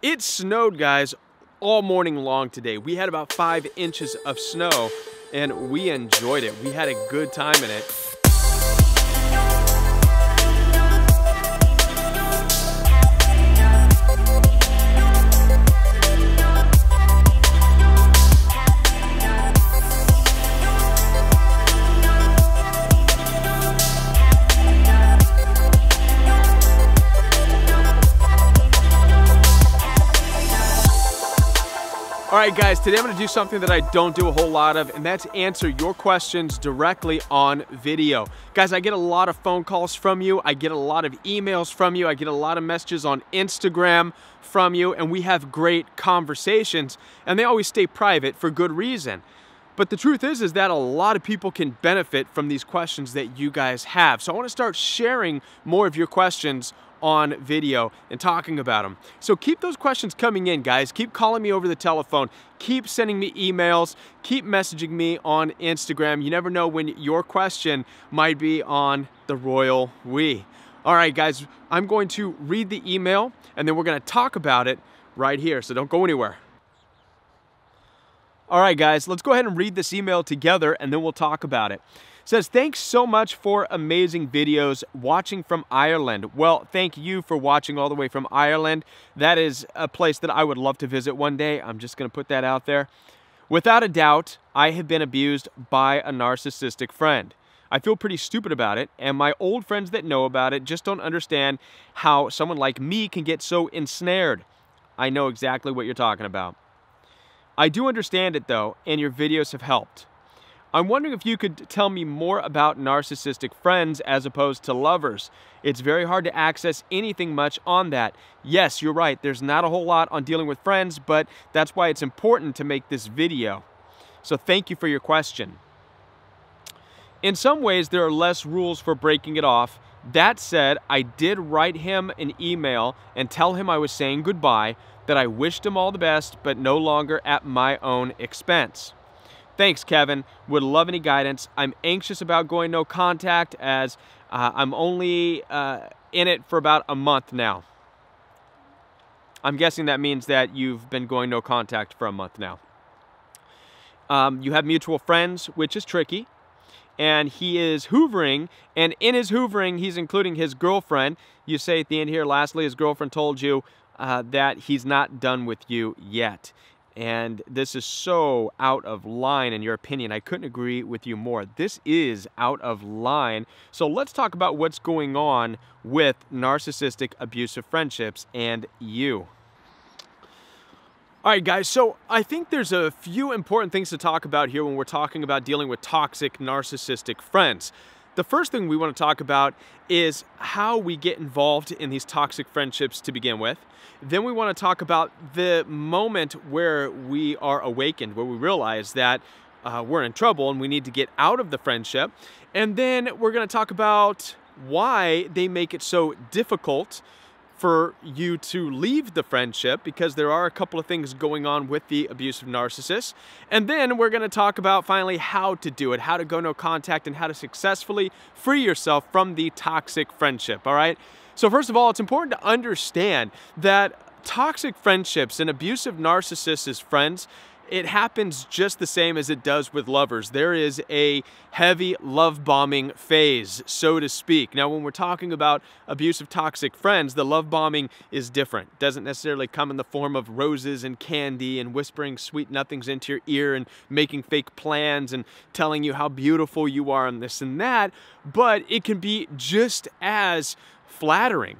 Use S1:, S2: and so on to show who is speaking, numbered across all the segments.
S1: It snowed, guys, all morning long today. We had about 5 inches of snow and we enjoyed it. We had a good time in it. All right, guys, today I'm gonna do something that I don't do a whole lot of, and that's answer your questions directly on video. Guys, I get a lot of phone calls from you. I get a lot of emails from you. I get a lot of messages on Instagram from you, and we have great conversations, and they always stay private for good reason. But the truth is that a lot of people can benefit from these questions that you guys have. So I wanna start sharing more of your questions on video and talking about them. So keep those questions coming in, guys. Keep calling me over the telephone. Keep sending me emails. Keep messaging me on Instagram. You never know when your question might be on the Royal We. All right, guys, I'm going to read the email and then we're going to talk about it right here. So don't go anywhere. All right, guys, let's go ahead and read this email together and then we'll talk about it. It says, thanks so much for amazing videos. Watching from Ireland. Well, thank you for watching all the way from Ireland. That is a place that I would love to visit one day. I'm just going to put that out there. Without a doubt, I have been abused by a narcissistic friend. I feel pretty stupid about it, and my old friends that know about it just don't understand how someone like me can get so ensnared. I know exactly what you're talking about. I do understand it, though, and your videos have helped. I'm wondering if you could tell me more about narcissistic friends as opposed to lovers. It's very hard to access anything much on that. Yes, you're right. There's not a whole lot on dealing with friends, but that's why it's important to make this video. So thank you for your question. In some ways, there are less rules for breaking it off. That said, I did write him an email and tell him I was saying goodbye, that I wished him all the best, but no longer at my own expense. Thanks, Kevin. Would love any guidance. I'm anxious about going no contact as I'm only in it for about a month now. I'm guessing that means that you've been going no contact for a month now. You have mutual friends, which is tricky. And he is hoovering, and in his hoovering, he's including his girlfriend. You say at the end here, lastly, his girlfriend told you that he's not done with you yet. And this is so out of line in your opinion. I couldn't agree with you more. This is out of line. So let's talk about what's going on with narcissistic abusive friendships and you. All right, guys, so I think there's a few important things to talk about here when we're talking about dealing with toxic narcissistic friends. The first thing we want to talk about is how we get involved in these toxic friendships to begin with. Then we want to talk about the moment where we are awakened, where we realize that we're in trouble and we need to get out of the friendship. And then we're going to talk about why they make it so difficult for you to leave the friendship, because there are a couple of things going on with the abusive narcissist. And then we're going to talk about finally how to do it, how to go no contact, and how to successfully free yourself from the toxic friendship, all right? So first of all, it's important to understand that toxic friendships and abusive narcissists friends, it happens just the same as it does with lovers. There is a heavy love bombing phase, so to speak. Now, when we're talking about abusive toxic friends, the love bombing is different. It doesn't necessarily come in the form of roses and candy and whispering sweet nothings into your ear and making fake plans and telling you how beautiful you are and this and that, but it can be just as flattering.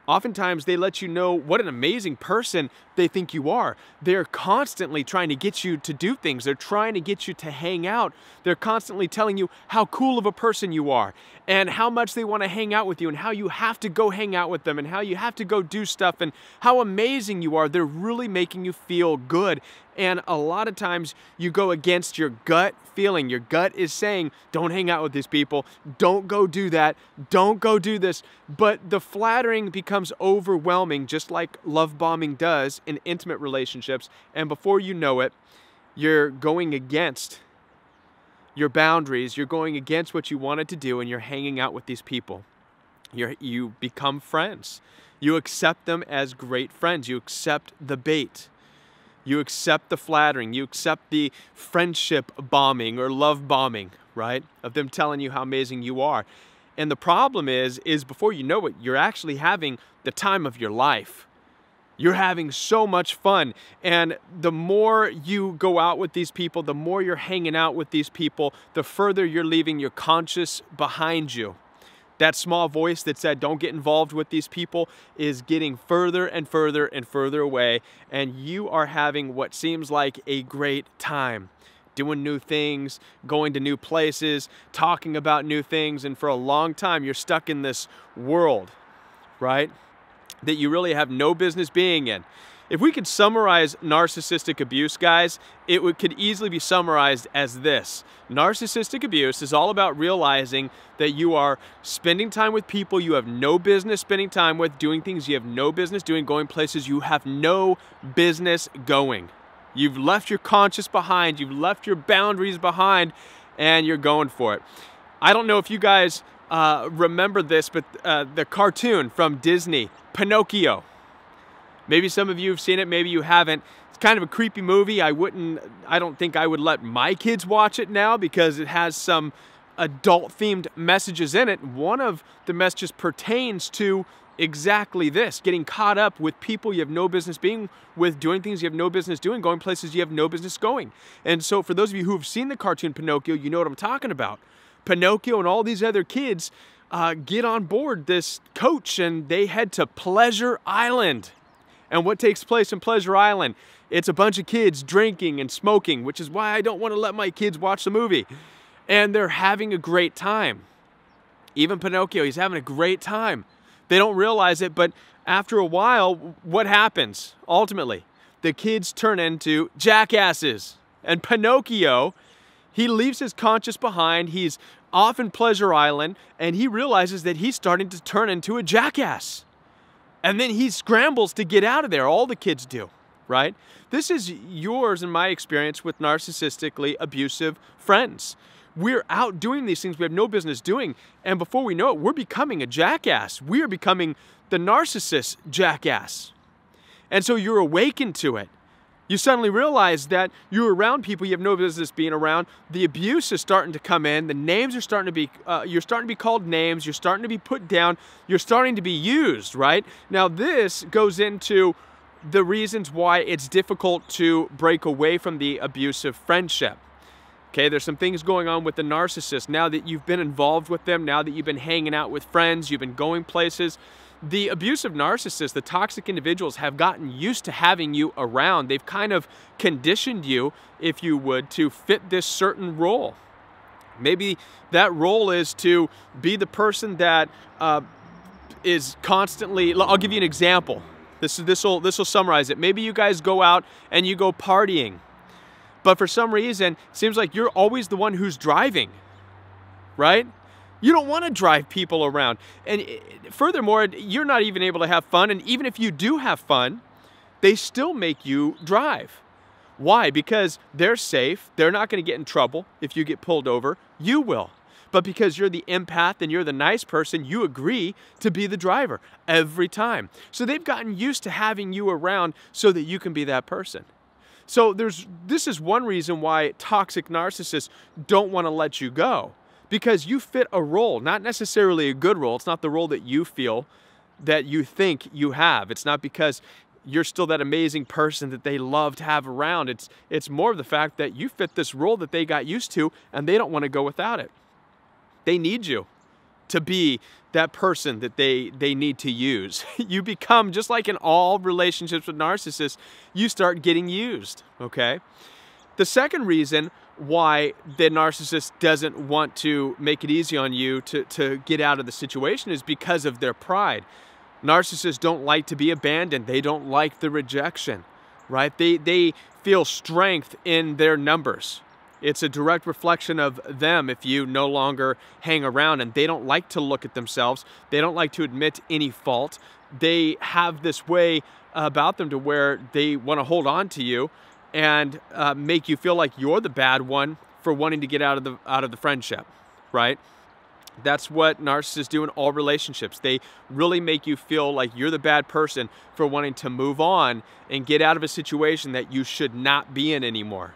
S1: Oftentimes, they let you know what an amazing person they think you are. They're constantly trying to get you to do things. They're trying to get you to hang out. They're constantly telling you how cool of a person you are and how much they want to hang out with you and how you have to go hang out with them and how you have to go do stuff and how amazing you are. They're really making you feel good. And a lot of times you go against your gut feeling. Your gut is saying, don't hang out with these people. Don't go do that. Don't go do this. But the flattering becomes overwhelming, just like love bombing does in intimate relationships. And before you know it, you're going against your boundaries. You're going against what you wanted to do and you're hanging out with these people. You become friends. You accept them as great friends. You accept the bait. You accept the flattering. You accept the friendship bombing or love bombing, right? Of them telling you how amazing you are. And the problem is before you know it, you're actually having the time of your life. You're having so much fun. And the more you go out with these people, the more you're hanging out with these people, the further you're leaving your conscience behind you. That small voice that said, don't get involved with these people, is getting further and further and further away. And you are having what seems like a great time. Doing new things, going to new places, talking about new things. And for a long time, you're stuck in this world, right? That you really have no business being in. If we could summarize narcissistic abuse, guys, could easily be summarized as this. Narcissistic abuse is all about realizing that you are spending time with people you have no business spending time with, doing things you have no business doing, going places you have no business going. You've left your conscience behind, you've left your boundaries behind, and you're going for it. I don't know if you guys remember this, but the cartoon from Disney, Pinocchio. Maybe some of you have seen it, maybe you haven't. It's kind of a creepy movie. I don't think I would let my kids watch it now because it has some adult-themed messages in it. One of the messages pertains to exactly this, getting caught up with people you have no business being with, doing things you have no business doing, going places you have no business going. And so for those of you who have seen the cartoon Pinocchio, you know what I'm talking about. Pinocchio and all these other kids get on board this coach and they head to Pleasure Island. And what takes place in Pleasure Island? It's a bunch of kids drinking and smoking, which is why I don't want to let my kids watch the movie. And they're having a great time. Even Pinocchio, he's having a great time. They don't realize it, but after a while, what happens? Ultimately, the kids turn into jackasses. And Pinocchio, he leaves his conscience behind. He's off in Pleasure Island, and he realizes that he's starting to turn into a jackass. And then he scrambles to get out of there. All the kids do, right? This is yours and my experience with narcissistically abusive friends. We're out doing these things we have no business doing, and before we know it, we're becoming a jackass. We are becoming the narcissist jackass. And so you're awakened to it. You suddenly realize that you're around people you have no business being around. The abuse is starting to come in. The names are starting to be, you're starting to be called names. You're starting to be put down. You're starting to be used, right? Now this goes into the reasons why it's difficult to break away from the abusive friendship. Okay, there's some things going on with the narcissist. Now that you've been involved with them, now that you've been hanging out with friends, you've been going places, the abusive narcissists, the toxic individuals, have gotten used to having you around. They've kind of conditioned you, if you would, to fit this certain role. Maybe that role is to be the person that is constantly, I'll give you an example. This will summarize it. Maybe you guys go out and you go partying, but for some reason, it seems like you're always the one who's driving, right? You don't want to drive people around. And furthermore, you're not even able to have fun. And even if you do have fun, they still make you drive. Why? Because they're safe. They're not going to get in trouble if you get pulled over. You will. But because you're the empath and you're the nice person, you agree to be the driver every time. So they've gotten used to having you around so that you can be that person. So this is one reason why toxic narcissists don't want to let you go. Because you fit a role, not necessarily a good role. It's not the role that you feel, that you think you have. It's not because you're still that amazing person that they love to have around. It's more of the fact that you fit this role that they got used to and they don't want to go without it. They need you to be that person that they need to use. You become, just like in all relationships with narcissists, you start getting used, okay? The second reason why the narcissist doesn't want to make it easy on you to get out of the situation is because of their pride. Narcissists don't like to be abandoned. They don't like the rejection, right? They feel strength in their numbers. It's a direct reflection of them if you no longer hang around, and they don't like to look at themselves. They don't like to admit any fault. They have this way about them to where they want to hold on to you and make you feel like you're the bad one for wanting to get out of the friendship, right? That's what narcissists do in all relationships. They really make you feel like you're the bad person for wanting to move on and get out of a situation that you should not be in anymore.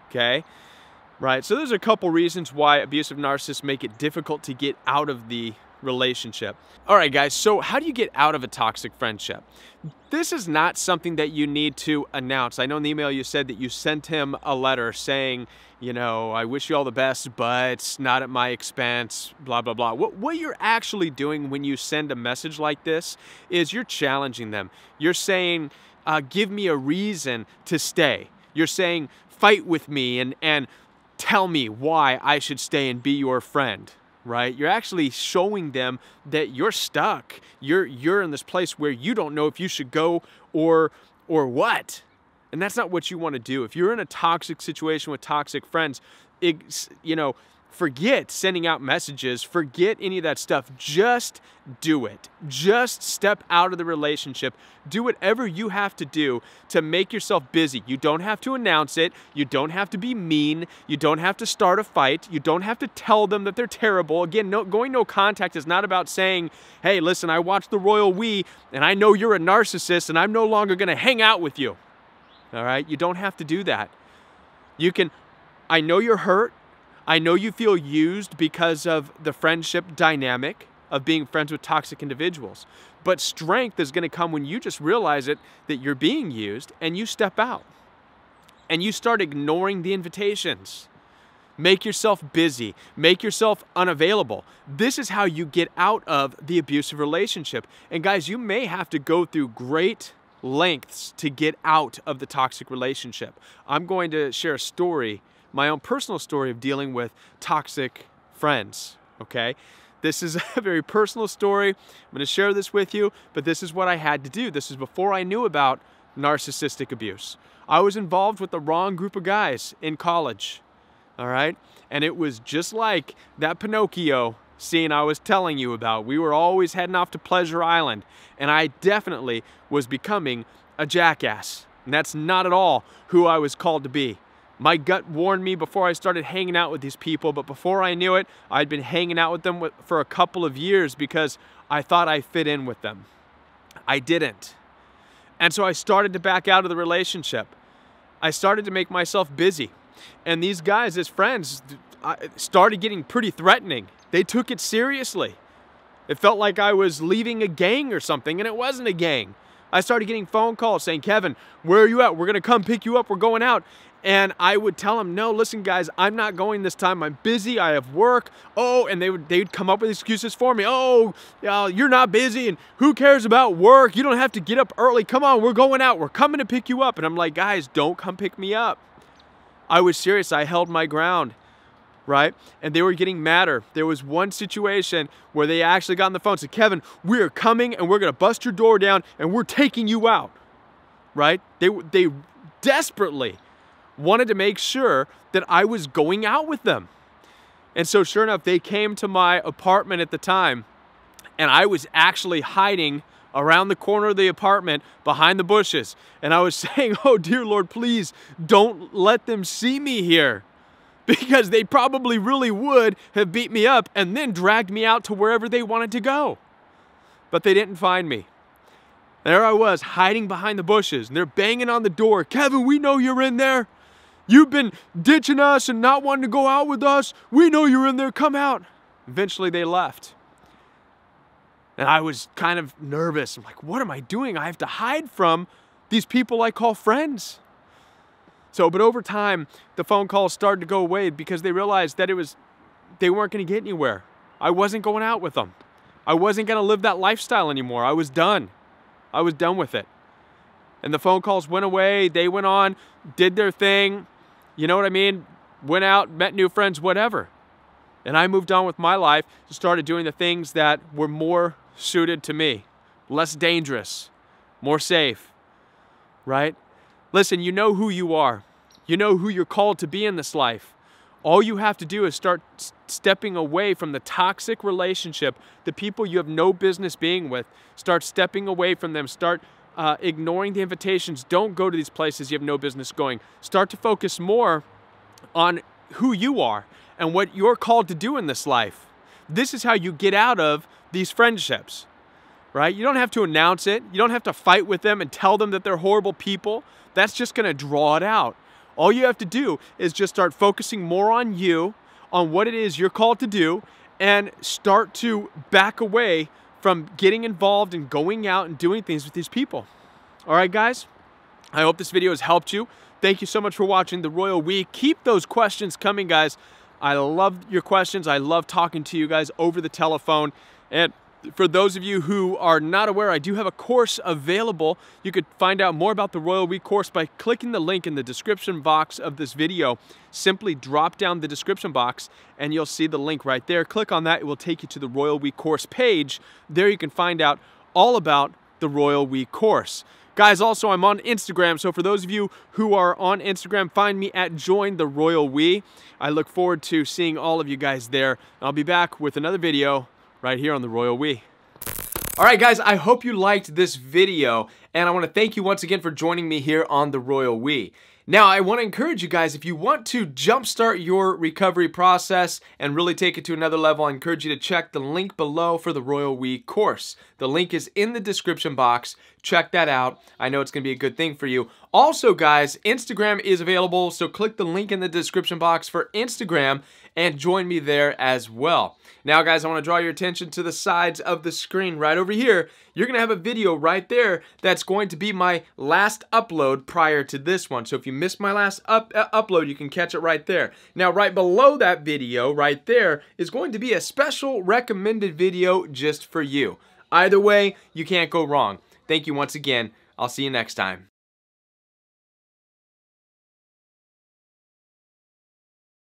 S1: Okay? Right? So there's a couple reasons why abusive narcissists make it difficult to get out of the relationship. All right, guys, so how do you get out of a toxic friendship? This is not something that you need to announce. I know in the email you said that you sent him a letter saying, you know, I wish you all the best, but not at my expense, blah, blah, blah. What you're actually doing when you send a message like this is you're challenging them. You're saying, give me a reason to stay. You're saying, fight with me and tell me why I should stay and be your friend. Right? You're actually showing them that you're stuck. You're in this place where you don't know if you should go or what. And that's not what you want to do. If you're in a toxic situation with toxic friends, forget sending out messages, forget any of that stuff. Just do it. Just step out of the relationship. Do whatever you have to do to make yourself busy. You don't have to announce it. You don't have to be mean. You don't have to start a fight. You don't have to tell them that they're terrible. Again, going no contact is not about saying, hey, listen, I watched the Royal We and I know you're a narcissist and I'm no longer going to hang out with you. All right? You don't have to do that. I know you're hurt. I know you feel used because of the friendship dynamic of being friends with toxic individuals. But strength is going to come when you just realize that you're being used and you step out. And you start ignoring the invitations. Make yourself busy. Make yourself unavailable. This is how you get out of the abusive relationship. And guys, you may have to go through great lengths to get out of the toxic relationship. I'm going to share a story, my own personal story of dealing with toxic friends, okay? This is a very personal story. I'm going to share this with you, but this is what I had to do. This is before I knew about narcissistic abuse. I was involved with the wrong group of guys in college, all right? And it was just like that Pinocchio scene I was telling you about. We were always heading off to Pleasure Island, and I definitely was becoming a jackass. And that's not at all who I was called to be. My gut warned me before I started hanging out with these people, but before I knew it, I'd been hanging out with them for a couple of years because I thought I fit in with them. I didn't. And so I started to back out of the relationship. I started to make myself busy. And these guys as friends started getting pretty threatening. They took it seriously. It felt like I was leaving a gang or something, and it wasn't a gang. I started getting phone calls saying, Kevin, where are you at? We're going to come pick you up. We're going out. And I would tell them, no, listen, guys, I'm not going this time. I'm busy. I have work. Oh, and they'd come up with excuses for me. Oh, you're not busy, and who cares about work? You don't have to get up early. Come on, we're going out. We're coming to pick you up. And I'm like, guys, don't come pick me up. I was serious. I held my ground, right? And they were getting madder. There was one situation where they actually got on the phone and said, Kevin, we are coming, and we're going to bust your door down, and we're taking you out, right? They desperately wanted to make sure that I was going out with them. And so sure enough, they came to my apartment at the time, and I was actually hiding around the corner of the apartment behind the bushes. And I was saying, oh dear Lord, please don't let them see me here, because they probably really would have beat me up and then dragged me out to wherever they wanted to go. But they didn't find me. There I was hiding behind the bushes, and they're banging on the door. Kevin, we know you're in there. You've been ditching us and not wanting to go out with us. We know you're in there. Come out. Eventually they left. And I was kind of nervous. I'm like, what am I doing? I have to hide from these people I call friends. But over time, the phone calls started to go away because they realized that they weren't going to get anywhere. I wasn't going out with them. I wasn't going to live that lifestyle anymore. I was done. I was done with it. And the phone calls went away. They went on, did their thing. You know what I mean? Went out, met new friends, whatever. And I moved on with my life and started doing the things that were more suited to me. Less dangerous, more safe, right? Listen, you know who you are. You know who you're called to be in this life. All you have to do is start stepping away from the toxic relationship, the people you have no business being with. Start stepping away from them. Start ignoring the invitations. Don't go to these places you have no business going. Start to focus more on who you are and what you're called to do in this life. this is how you get out of these friendships, right? You don't have to announce it. You don't have to fight with them and tell them that they're horrible people. That's just going to draw it out. All you have to do is just start focusing more on you, on what it is you're called to do, and start to back away from getting involved and going out and doing things with these people. All right, guys? I hope this video has helped you. Thank you so much for watching The Royal We. Keep those questions coming, guys. I love your questions. I love talking to you guys over the telephone. And for those of you who are not aware, I do have a course available. You could find out more about the Royal We course by clicking the link in the description box of this video. Simply drop down the description box and you'll see the link right there. Click on that. It will take you to the Royal We course page. There you can find out all about the Royal We course. Guys, also I'm on Instagram, so for those of you who are on Instagram, find me at Join the Royal We. I look forward to seeing all of you guys there. I'll be back with another video right here on the Royal We. All right, guys, I hope you liked this video, and I want to thank you once again for joining me here on the Royal We. Now, I want to encourage you guys, if you want to jumpstart your recovery process and really take it to another level, I encourage you to check the link below for the Royal We course. The link is in the description box. Check that out. I know it's going to be a good thing for you. Also, guys, Instagram is available, so click the link in the description box for Instagram and join me there as well. Now, guys, I want to draw your attention to the sides of the screen right over here. You're going to have a video right there that's going to be my last upload prior to this one. So if you missed my last upload, you can catch it right there. Now, right below that video right there is going to be a special recommended video just for you. Either way, you can't go wrong. Thank you once again. I'll see you next time.